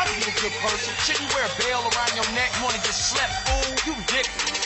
Try to be a good person. Shouldn't wear a bell around your neck. Wanna get slept, fool? You ridiculous.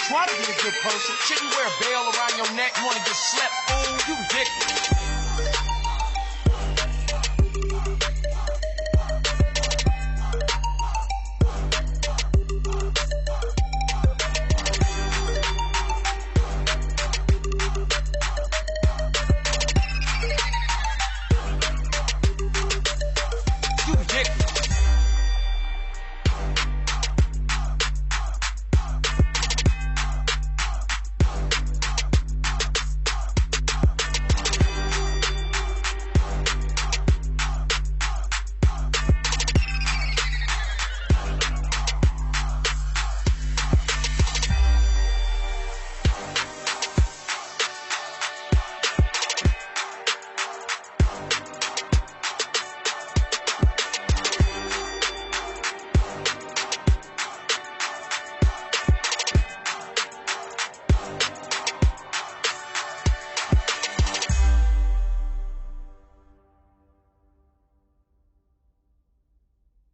Try to be a good person. Shouldn't wear a bell around your neck. Wanna get slept, fool? You ridiculous.